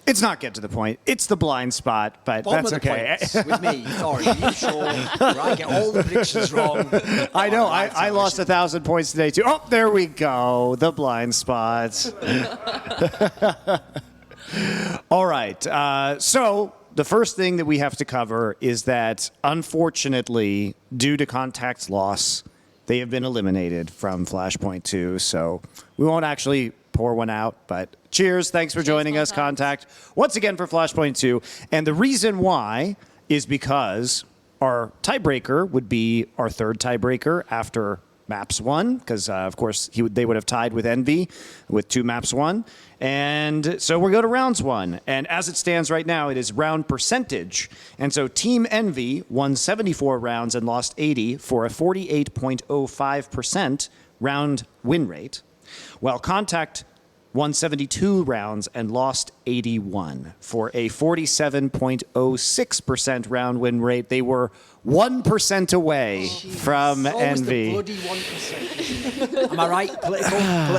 It's not get to the point. It's the blind spot, but Bottom that's of the okay. points with me. Sorry, you sure? I get all the predictions wrong. I know. I lost 1,000 points today too. Oh, there we go. The blind spots. All right. So the first thing that we have to cover is that, unfortunately, due to Contact's loss, they have been eliminated from Flashpoint 2. So we won't actually pour one out, but cheers. Thanks for joining us, Contact, once again for Flashpoint 2. And the reason why is because our tiebreaker would be our third tiebreaker after Maps 1, because, of course, they would have tied with Envy with 2 Maps 1. And so we go to rounds 1. And as it stands right now, it is round percentage. And so Team Envy won 74 rounds and lost 80 for a 48.05% round win rate, while Contact won 72 rounds and lost 81 for a 47.06% round win rate. They were 1% away from Envy. The bloody 1%. Am I right? Political? No,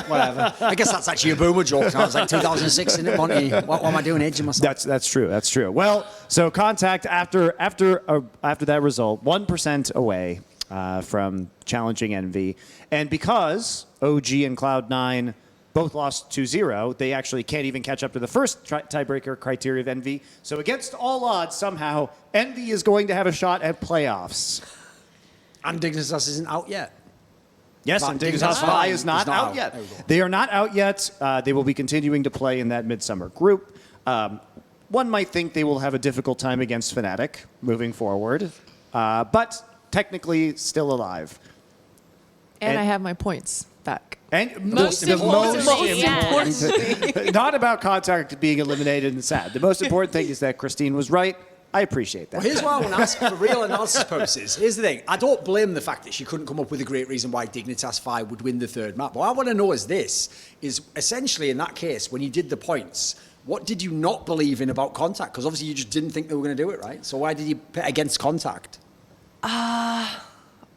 whatever. I guess that's actually a boomer joke. I was like 2006, isn't it, Monty? What am I doing, edging myself? That's true. That's true. Well, so Contact after that result, 1% away from challenging Envy, and because OG and Cloud9 both lost 2-0, they actually can't even catch up to the first tiebreaker criteria of Envy. So against all odds, somehow, Envy is going to have a shot at playoffs. And Dignitas isn't out yet. Yes, and Dignitas Phi is not out yet. They are not out yet. They will be continuing to play in that Midsummer group. One might think they will have a difficult time against Fnatic moving forward, but technically still alive. And I have my points back. And most importantly, not about Contact being eliminated and sad. The most important thing is that Christine was right. I appreciate that. Well, here's what I want to ask for real analysis purposes. Here's the thing. I don't blame the fact that she couldn't come up with a great reason why Dignitas Phi would win the third map. What I want to know is essentially in that case, when you did the points, what did you not believe in about Contact? Because obviously you just didn't think they were going to do it, right? So why did you pit against Contact?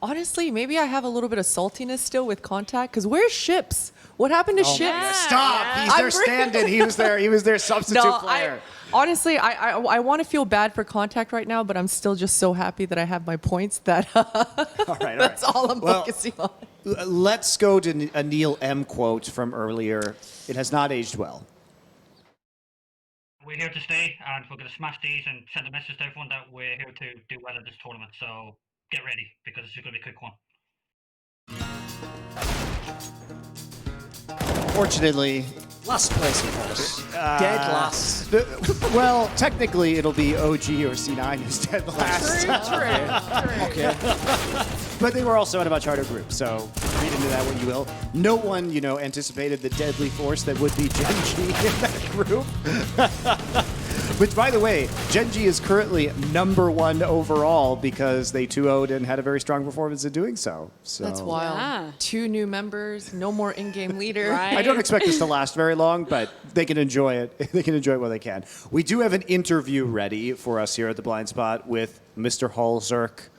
Honestly, maybe I have a little bit of saltiness still with Contact, because where's Ships? What happened to Ships? Yeah. Stop! He's their stand-in. He was their substitute player. Honestly, I want to feel bad for Contact right now, but I'm still just so happy that I have my points that that's all I'm focusing on. Let's go to a Neil M. quote from earlier. It has not aged well. We're here to stay, and we're going to smash these and send a message to everyone that we're here to do well in this tournament. So get ready, because it's going to be a quick one. Fortunately, last place, of course. Dead last. Well, technically, it'll be OG or C9 who's dead last. True. Okay. But they were also in a much harder group, so read into that what you will. No one, anticipated the deadly force that would be Gen G in that group. Which, by the way, Gen G is currently #1 overall because they 2-0'd and had a very strong performance in doing so. That's wild. Yeah. 2 new members, no more in-game leader. Right. I don't expect this to last very long, but they can enjoy it. They can enjoy it while they can. We do have an interview ready for us here at the Blind Spot with Mr. Halzerk,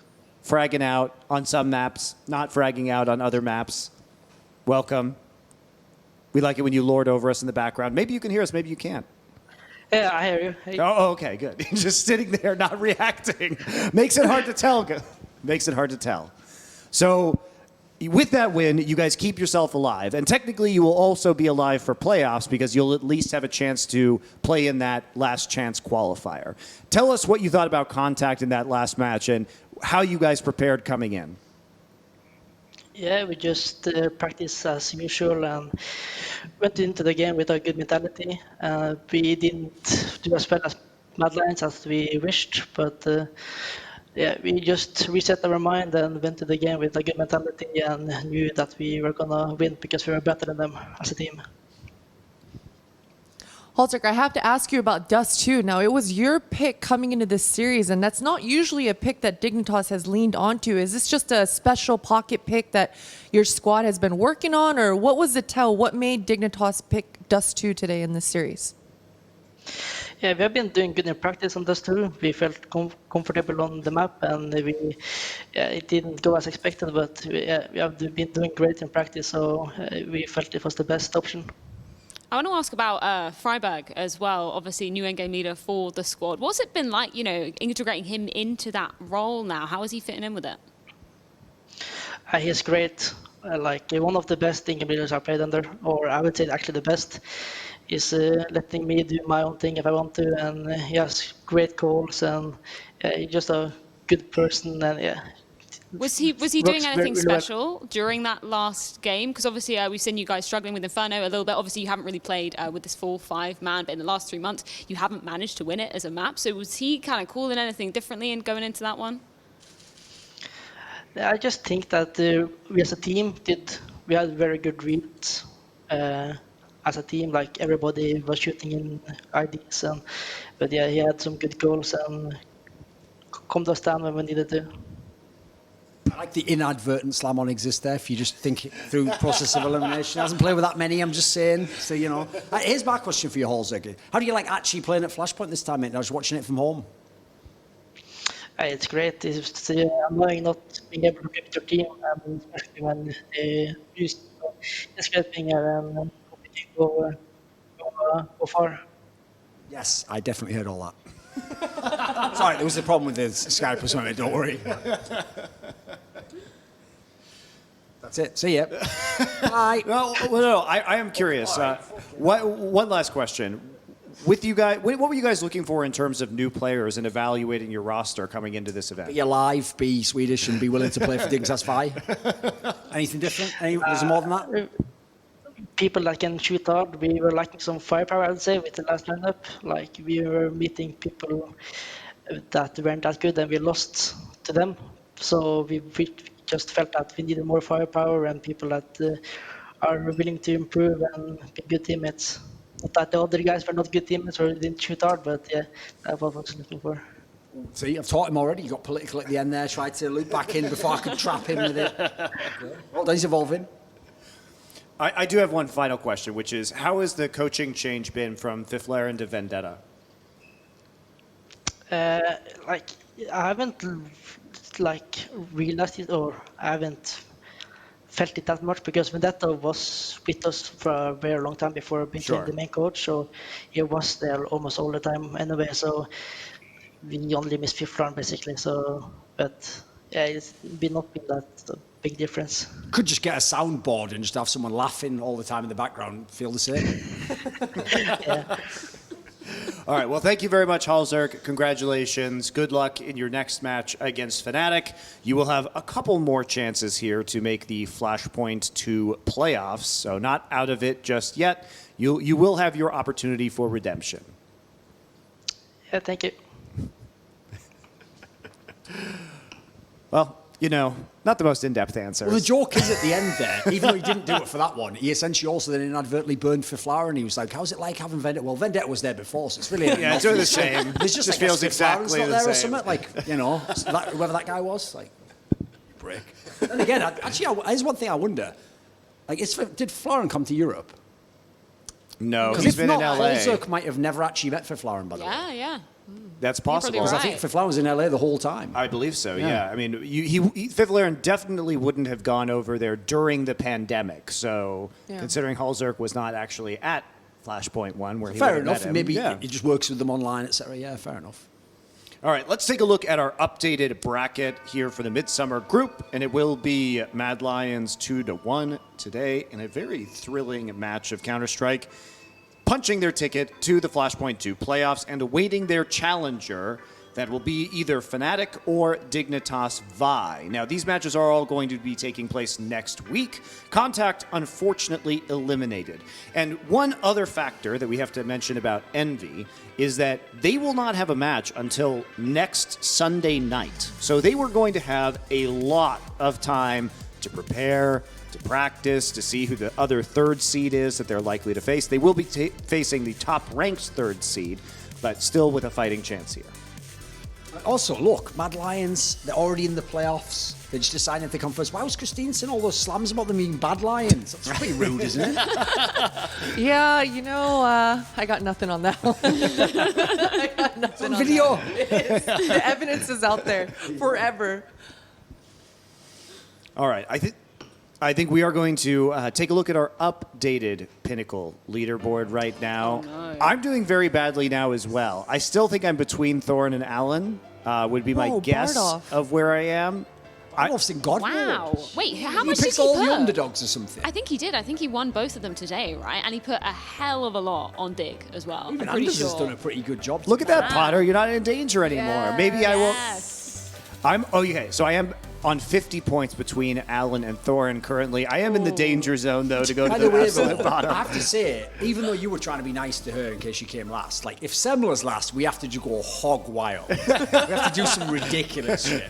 fragging out on some maps, not fragging out on other maps. Welcome. We like it when you lord over us in the background. Maybe you can hear us, maybe you can't. Yeah, I hear you. Hey. Oh, okay, good. Just sitting there, not reacting. Makes it hard to tell. Makes it hard to tell. So with that win, you guys keep yourself alive. And technically, you will also be alive for playoffs because you'll at least have a chance to play in that last chance qualifier. Tell us what you thought about Contact in that last match and how you guys prepared coming in. Yeah, we just practiced as usual and went into the game with a good mentality. We didn't do as well as Madlines as we wished, but we just reset our mind and went to the game with a good mentality and knew that we were going to win because we were better than them as a team. Halzerk, I have to ask you about Dust 2. Now, it was your pick coming into this series, and that's not usually a pick that Dignitas has leaned onto. Is this just a special pocket pick that your squad has been working on, or what was the tell? What made Dignitas pick Dust 2 today in this series? Yeah, we have been doing good in practice on Dust 2. We felt comfortable on the map, and it didn't go as expected, but we have been doing great in practice, so we felt it was the best option. I want to ask about Freiberg as well, obviously new endgame leader for the squad. What's it been like, integrating him into that role now? How is he fitting in with it? He's great. One of the best endgame leaders I've played under, or I would say actually the best, is letting me do my own thing if I want to, and he has great calls, and he's just a good person, and Was he doing anything really well. special during that last game? Because obviously we've seen you guys struggling with Inferno a little bit. Obviously you haven't really played with this full 5-man, but in the last 3 months you haven't managed to win it as a map. So was he kind of calling anything differently and going into that one? I just think that we as a team we had very good reads as a team. Like everybody was shooting in IDs, but yeah, he had some good goals and come to a stand when we needed to. I like the inadvertent slam on exist there. If you just think it through the process of elimination, hasn't played with that many. I'm just saying. So here's my question for you, Halzerg. How do you like actually playing at Flashpoint this time, mate? I was watching it from home. It's great. It's annoying not being able to pick your team, especially when they use escaping and go far. Yes, I definitely heard all that. Sorry, there was a problem with the Skype or something. Don't worry. That's it. See ya. Bye. Well, no, I am curious. One last question. With you guys, what were you guys looking for in terms of new players and evaluating your roster coming into this event? Be alive, be Swedish, and be willing to play for Dignitas 5. Anything different? Is there more than that? People that can shoot hard. We were lacking some firepower, I would say, with the last lineup. We were meeting people that weren't that good, and we lost to them. So we just felt that we needed more firepower and people that are willing to improve and be good teammates. Not that the other guys were not good teammates or didn't shoot hard, but yeah, that's what I was looking for. See, I've taught him already. You got political at the end there. Tried to loop back in before I could trap him with it. Well, he's evolving. I do have one final question, which is, how has the coaching change been from Fiflaren to Vendetta? I haven't realized it, or I haven't felt it that much, because Vendetta was with us for a very long time before becoming the main coach, so he was there almost all the time anyway, so we only missed fifth round basically. So, but yeah, it's not been that big difference. Could just get a soundboard and just have someone laughing all the time in the background. Feel the same. Yeah. All right, well, thank you very much, Halzerg. Congratulations. Good luck in your next match against Fnatic. You will have a couple more chances here to make the Flashpoint 2 playoffs, so not out of it just yet. You will have your opportunity for redemption. Yeah, thank you. Well, not the most in-depth answer. Well, the joke is at the end there, even though he didn't do it for that one, he essentially also then inadvertently burned for Flower, and he was like, how's it like having Vendetta? Well, Vendetta was there before, so it's really... Yeah, it's really the same. There's just feels exactly not the there same. or something, whoever that guy was, brick. And again, actually, there's one thing I wonder. Did Florin come to Europe? No, Because he's if been not, in LA. Halzerg might have never actually met Florin, by the way. Yeah. That's possible. You're Because probably I think Florin was in LA the whole time. I believe so, yeah. I mean, Fiflaren definitely wouldn't have gone over there during the pandemic. So, considering Halzerg was not actually at Flashpoint 1, where he Fair would have met enough. him, Maybe he just works with them online, etc. Yeah, fair enough. All right, let's take a look at our updated bracket here for the Midsummer Group, and it will be Mad Lions 2-1 today in a very thrilling match of Counter-Strike, punching their ticket to the Flashpoint 2 playoffs and awaiting their challenger. That will be either Fnatic or Dignitas Vi. Now, these matches are all going to be taking place next week. Contact, unfortunately, eliminated. And one other factor that we have to mention about Envy is that they will not have a match until next Sunday night. So they were going to have a lot of time to prepare, to practice, to see who the other third seed is that they're likely to face. They will be facing the top-ranked third seed, but still with a fighting chance here. Also, look, Mad Lions, they're already in the playoffs. They just decided if they come first. Why was Christine saying all those slams about them being bad Lions? That's pretty rude, isn't it? Yeah, I got nothing on that one. I got nothing on Video. that. The evidence is out there forever. All right, I think we are going to take a look at our updated Pinnacle leaderboard right now. Oh, no. I'm doing very badly now as well. I still think I'm between Thorin and Alan, would be my guess Bardolph. of where I am. I've seen God Wow. mode. Wait, how He much did picks he all put? the underdogs or something. I think he did. I think he won both of them today, right? And he put a hell of a lot on Dig as well. Even I'm pretty Anders sure. has done a pretty good job. Look at that, Potter. You're not in danger anymore. Maybe I will. Yes. So I am on 50 points between Alan and Thorin currently. I am in the danger zone, though, to go By to the the way, absolute though, bottom. I have to say, even though you were trying to be nice to her in case she came last, like if Semler's last, we have to go hog wild. We have to do some ridiculous shit.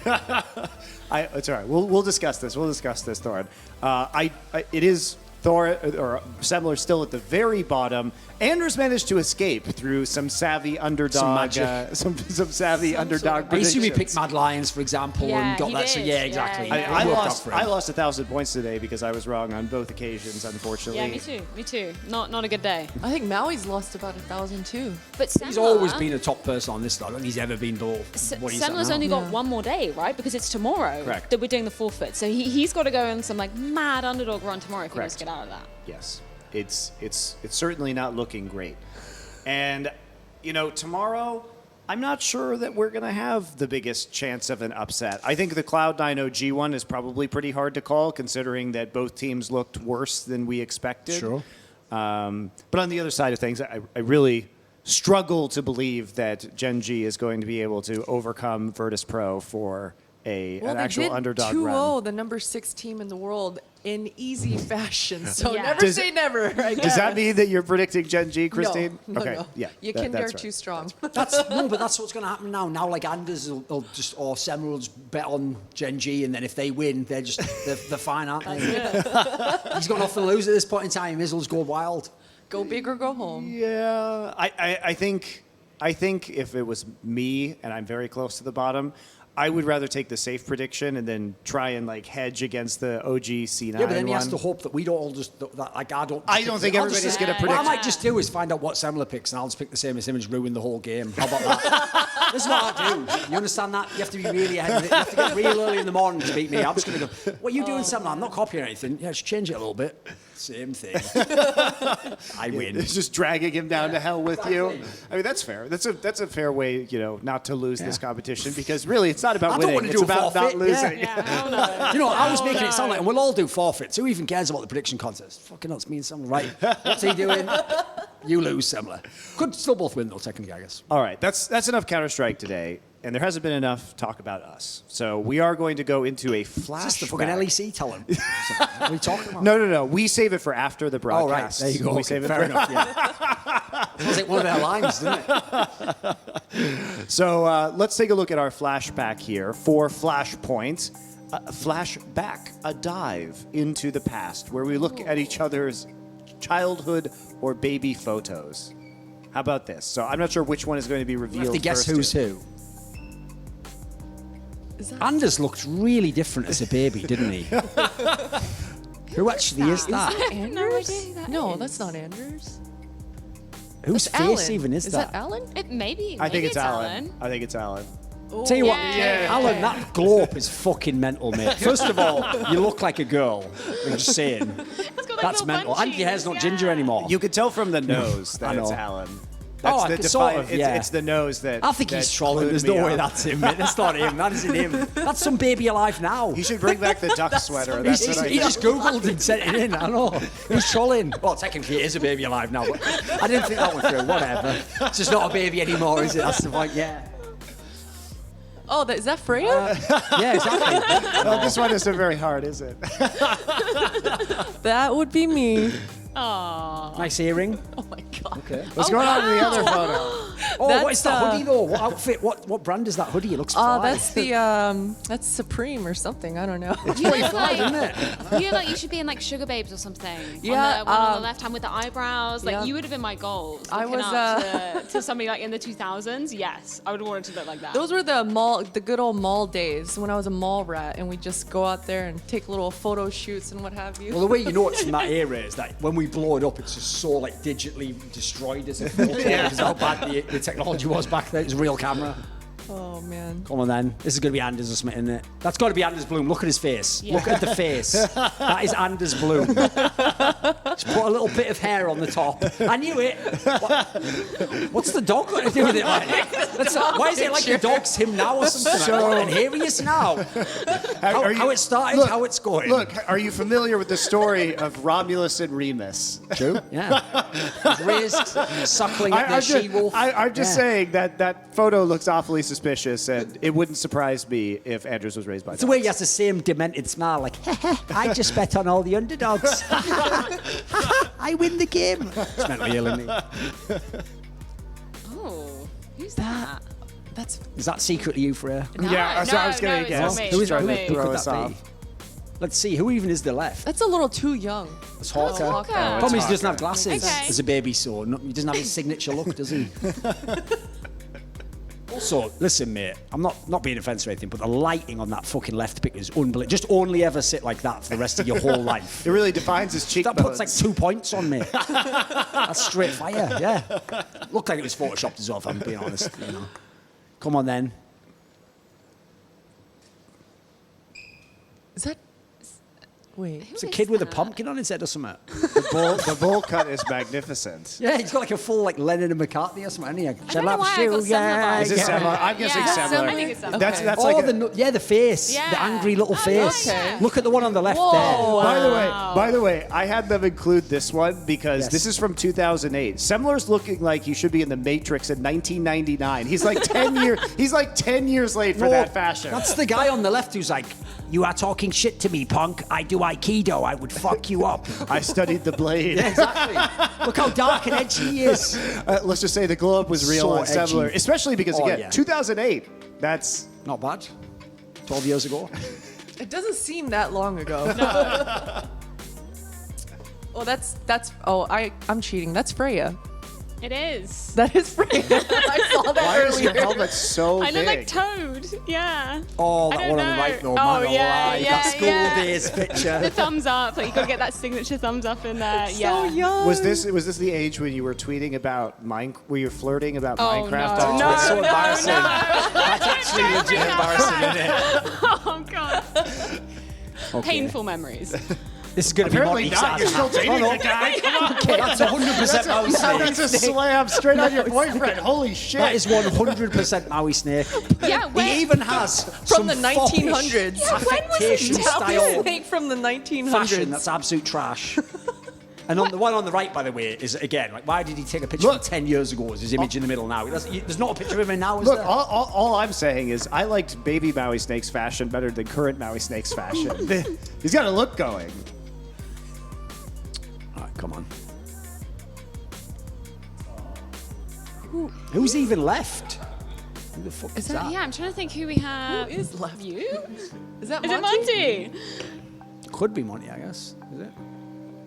It's all right. We'll discuss this. We'll discuss this, Thorin. It is Thorin or Semler still at the very bottom. Anders managed to escape through some savvy underdog, magic. some savvy underdog. I assume he predictions. picked Mad Lions, for example, Yeah, and got he that. So did. yeah, exactly. Yeah, It I worked out lost. for him. I lost 1,000 points today because I was wrong on both occasions. Unfortunately. Yeah, me too. Me too. Not a good day. I think Maui's lost about 1,000 too. But He's always been a top person on this list. I don't think he's ever been below what he's at Semler's now. only got one more day, right? Because it's tomorrow Correct. that we're doing the forfeit. So he's got to go on some like mad underdog run tomorrow if he wants Correct. to get out of that. Yes, it's certainly not looking great. And tomorrow, I'm not sure that we're going to have the biggest chance of an upset. I think the Cloud9 OG one is probably pretty hard to call, considering that both teams looked worse than we expected. Sure. But on the other side of things, I really struggle to believe that Gen G is going to be able to overcome Virtus Pro for an Well, they actual did underdog 2-0 run. the number 6 team in the world in easy fashion. So Yeah. never Does- say never. I Does that guess. mean that you're predicting Gen G, Christine? No, okay, no. yeah. You that- can dare that's right. too strong. But that's what's going to happen now. Now, like Anders will just or Semler will just bet on Gen G, and then if they win, they're fine, aren't they? He's got nothing to lose at this point in time. He may as well just go wild. Go big or go home. Yeah, I think if it was me and I'm very close to the bottom, I would rather take the safe prediction and then try and hedge against the OG C9 Yeah, but then he has one. to hope that we don't all just like I don't. I don't think I'll just everybody's say- gonna What I predict- might just do is find out what Semler picks, and I'll just pick the same as him and just ruin the whole game. How about that? This is what I do. You understand that? You have to be really ahead of it. You have to get real early in the morning to beat me. I'm just going to go, what are you doing, Semler? I'm not copying anything. Yeah, just change it a little bit. Same thing. I win. It's just dragging him down to hell with you. Exactly. I mean, that's fair. That's a fair way, not to lose this competition, because really it's not about I don't winning. want to It's do a about not forfeit, losing. Yeah, You know, I was making it sound like, and we'll all do forfeits. Who even cares about the prediction contest? Fucking nuts, me and Semler, right? What's he doing? You lose, Semler. Could still both win, though, technically, I guess. All right, that's enough Counter-Strike today, and there hasn't been enough talk about us. So we are going to go into a Is this the flashback. fucking LEC talent? What are you talking about? No. We save it for after the Oh, broadcast. right. There you go. We Okay, save it fair for enough, yeah. Sounds like one of their lines, doesn't it? So let's take a look at our flashback here for Flashpoint. Flashback, a dive into the past where we look at each other's childhood or baby photos. How about this? So I'm not sure which one is going to be You revealed have to guess first who's here. who. Is that Anders looked really different as a baby, didn't he? Who actually is that? Anders? No, that's not Anders. Whose That's face Alan. even is that? Alan? Maybe I think it's Alan. Alan. I think it's Alan. Tell you what, Yeah. Alan, that glow up is fucking mental, mate. First of all, you look like a girl. I'm just saying. It's got, like, That's little mental. And your hair's not bunchies, ginger yeah. anymore. You could tell from the nose I that it's know. Alan. Oh, I the could sort of, yeah. It's the nose that. I think that he's trolling. clued There's me no way up. that's him, mate. That's not him. That isn't him. That's some baby alive now. He should bring back the duck sweater. That's what I He think. just Googled and sent it in. I know. He's trolling. Well, technically, it is a baby alive now, but I didn't think that one through. Whatever. It's just not a baby anymore, is it? That's the point, yeah. Oh, is that Freya? Yeah, exactly. Oh, this one isn't very hard, is it? That would be me. Nice earring. Oh my god. Okay. What's going on in the other photo? Oh, what is That's, that hoodie though? What outfit? What brand is that hoodie? It looks fly. That's the that's Supreme or something. I don't know. You look fly, like, isn't it? you look like you should be in like Sugar Babes or something. Yeah, On the one on the left hand with the eyebrows. Like yeah. you would have been my goals. I looking was, up to somebody like in the 2000s. Yes, I would have wanted to look like that. Those were the good old mall days when I was a mall rat and we'd just go out there and take little photo shoots and what have you. Well, the way you know it's from that era is that when we blow it up, it's just so like digitally destroyed as a photo because how bad the technology was back then. It was a real camera. Oh, man. Come on then. This is going to be Anders or something, isn't it? That's got to be Anders Bloom. Look at his face. Yeah. Look at the face. That is Anders Bloom. Just put a little bit of hair on the top. I knew it. What's the dog got to do with it? Why is it like the dog's him now or something? So- And here he is now. How it started, how it's going. Look, are you familiar with the story of Romulus and Remus? True. Yeah. Raised, suckling at the she-wolf. I'm just saying that photo looks awfully suspicious, and it wouldn't surprise me if Andrews was raised by It's the way he has the same demented smile, like, I just bet on all the underdogs. I win the game. It's mentally ill, isn't he? Oh, who's that? That's Is that secretly you, Freya? Yeah, that's what I was gonna it's guess. not me, Who it's is not who me. could Throw that us off. be? Let's see, who even is the left? a little too young. It's Hawker. Hawker. Problem is he doesn't have glasses Okay. as a baby, so he doesn't have his signature look, does he? Also, listen, mate, I'm not being offensive or anything, but the lighting on that fucking left pick is unbelievable. Just only ever sit like that for the rest of your whole life. It really defines his That cheekbones. puts like 2 points on me. That's straight fire, yeah. Looked like it was photoshopped as well, if I'm being honest. You know. Come on then. Is that... Wait. It's a kid with a pumpkin on his head or something. The bowl cut is magnificent. Yeah, he's got like a full like Lennon and McCartney or something. I don't know why I got similar vibes. Is it similar? I'm guessing Yeah. similar. I think it's similar. That's Okay. like The face, Yeah. the angry little Oh, face. yeah. Look at the one on the left Whoa. there. By the way, I had them include this one because Yes. this is from 2008. Semler's looking like he should be in the Matrix in 1999. He's like 10 years late for that fashion. That's the guy on the left who's like, you are talking shit to me, punk. I do Aikido. I would fuck you up. I studied the blade. Exactly. Look how dark and edgy he is. Let's just say the glow up was real So on Semler, edgy. especially because Oh, again, yeah. 2008. That's Not bad. 12 years ago. It doesn't seem that long ago. Oh, I'm cheating. That's Freya. It is. That is Freya. I saw that why is your earlier. helmet so I big? look like Toad. Yeah. Oh, I that don't one on the know. right though, Oh, man. yeah, alive. yeah, That school yeah. days picture. The thumbs up. Like you gotta get that signature thumbs up in there. So Yeah. young. Was this the age when you were tweeting about were you flirting about Oh, Minecraft? no. on No, Twitter? That's so no, embarrassing. no. That's actually legit embarrassing, isn't it? Oh god. Painful memories. This is going to be Apparently Monty's not. You're still dating the guy. Come on. Okay, that's 100% Maui snake. That's a slam straight on your boyfriend. Holy shit. That is 100% Maui snake. Yeah, He even has from some the 1900s. foppish affectation style Snake from the 1900s. fashion that's absolute trash. And on the one on the right, by the way, is again like, why did he take a picture Look. from 10 years ago? Is his image in the middle now? There's not a picture of him now, is Look, there? all I'm saying is I liked baby Maui Snake's fashion better than current Maui Snake's fashion. He's got a look going. All right, come on. Who's even left? Who the fuck is that? Yeah, I'm trying to think who we have. Who is left? You? Is that Is it Monty? Monty? Could be Monty, I guess. Is it?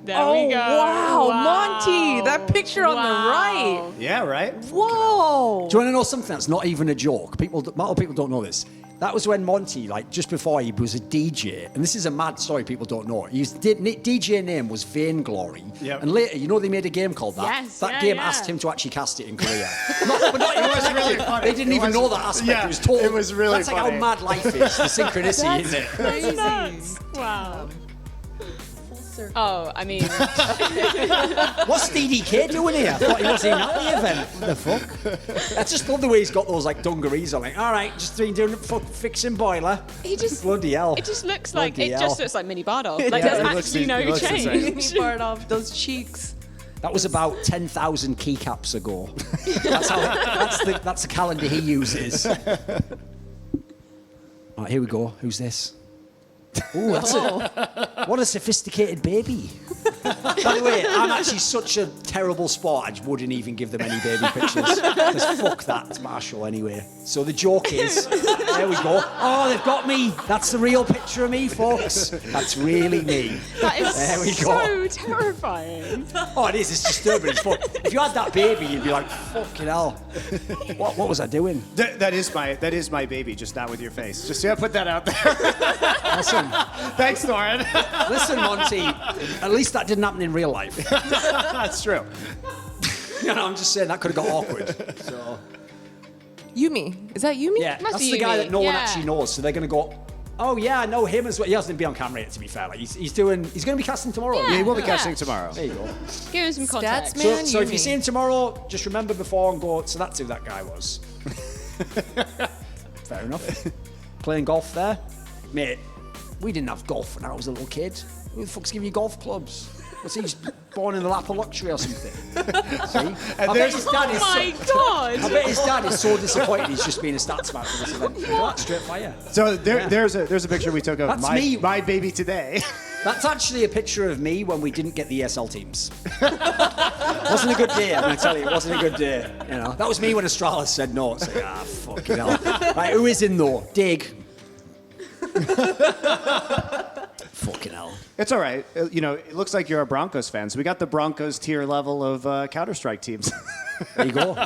There Oh, we go. wow, Monty. That picture on the right. Yeah, right? Whoa. Do you want to know something that's not even a joke? A lot of people don't know this. That was when Monty, like just before he was a DJ, and this is a mad story people don't know. His DJ name was Vainglory, Yep. and later, you know, they made a game called that. Yes, That yeah, game yeah. asked him to actually cast it in Korea. It was really funny. They didn't It even was- know that aspect. yeah, it was total. it was really That's like funny. how mad life is. The synchronicity, isn't it? Crazy. Nuts. Wow. Full circle. Oh, I mean, What's DDK doing here? I thought he wasn't even at the event. What the fuck? I just love the way he's got those like dungarees on. Like, all right, just doing fixing boiler. he just Bloody hell. It just looks like Bloody it hell. just looks like Mini Bardo. It Like does. there's It looks- actually it no looks the same. change. Part of those cheeks. That was about 10,000 keycaps ago. That's the calendar he uses. All right, here we go. Who's this? Ooh, what a sophisticated baby. By the way, I'm actually such a terrible sport, I just wouldn't even give them any baby pictures. Because fuck that, it's Marshall anyway. So the joke is, there we go. Oh, they've got me. That's the real picture of me, folks. That's really me. That is There we so go. terrifying. Oh, it is. It's disturbing as fuck. If you had that baby, you'd be like, fucking hell. What was I doing? That is my baby, just not with your face. Just put that out there. Listen, Thanks, Thorin. listen, Monty. At least that didn't happen in real life. That's true. You know, I'm just saying that could have got awkward. So, Yumi. Is that Yumi? Yeah, Must that's be the guy Yumi, that no one yeah. actually knows. So they're going to go, oh yeah, I know him as well. He hasn't been on camera yet, to be fair. Like he's going to be casting tomorrow. Yeah. He will be Yeah. casting tomorrow. There you go. Give him some context. man. So if you Yumi. see him tomorrow, just remember before and go, so that's who that guy was. Fair enough. Playing golf there? Mate, we didn't have golf when I was a little kid. Who the fuck's giving you golf clubs? Was he just born in the lap of luxury or something? See? I bet his dad is Oh my I god! bet his dad is so disappointed he's just being a stats man for this event. Look at that, straight fire. So there's a picture we took of That's me. my baby today. That's actually a picture of me when we didn't get the ESL teams. Wasn't a good day, I'm going to tell you. It wasn't a good day. You know, that was me when Astralis said no. It's like, fucking hell. Right, who is in though? Dig. Fucking hell. It's all right. You know, it looks like you're a Broncos fan. So we got the Broncos tier level of Counter-Strike teams. There you go.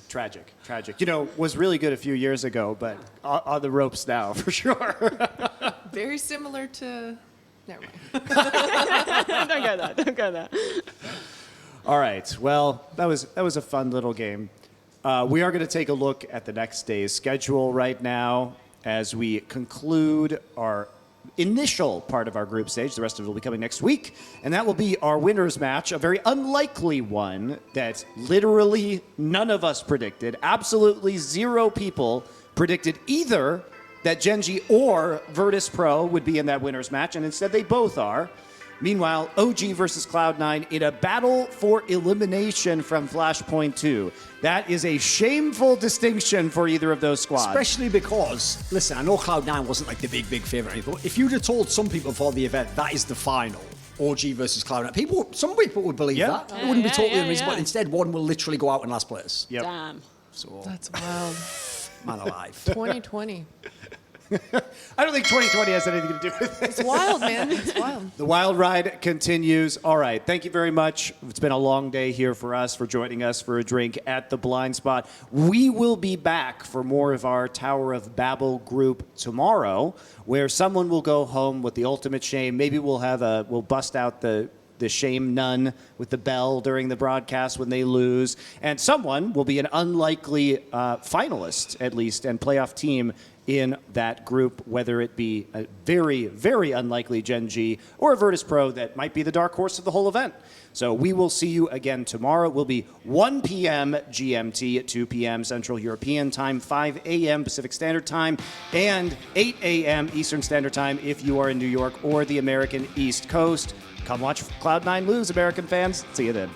Tragic. You know, was really good a few years ago, but on the ropes now, for sure. Very similar to. Never mind. Don't go there. All right. Well, that was a fun little game. We are going to take a look at the next day's schedule right now as we conclude our initial part of our group stage. The rest of it will be coming next week, and that will be our winners match, a very unlikely one that literally none of us predicted. Absolutely zero people predicted either that Genji or Virtus Pro would be in that winners match, and instead they both are. Meanwhile, OG versus Cloud9 in a battle for elimination from Flashpoint 2. That is a shameful distinction for either of those squads. Especially because, listen, I know Cloud9 wasn't like the big favourite, but if you'd have told some people before the event that is the final, OG versus Cloud9, some people would believe that. It wouldn't be totally unreasonable, but instead one will literally go out in last place. Yep. Damn. So, That's wild. man alive. 2020. I don't think 2020 has anything to do with it. It's wild, man. It's wild. The wild ride continues. All right. Thank you very much. It's been a long day here for us, for joining us for a drink at the Blind Spot. We will be back for more of our Tower of Babel group tomorrow, where someone will go home with the ultimate shame. Maybe we'll bust out the shame nun with the bell during the broadcast when they lose. And someone will be an unlikely finalist, at least, and playoff team in that group, whether it be a very, very unlikely Gen G or a Virtus Pro that might be the dark horse of the whole event. So we will see you again tomorrow. It will be 1 p.m. GMT at 2 p.m. Central European Time, 5 a.m. Pacific Standard Time, and 8 a.m. Eastern Standard Time if you are in New York or the American East Coast. Come watch Cloud9 lose, American fans. See you then.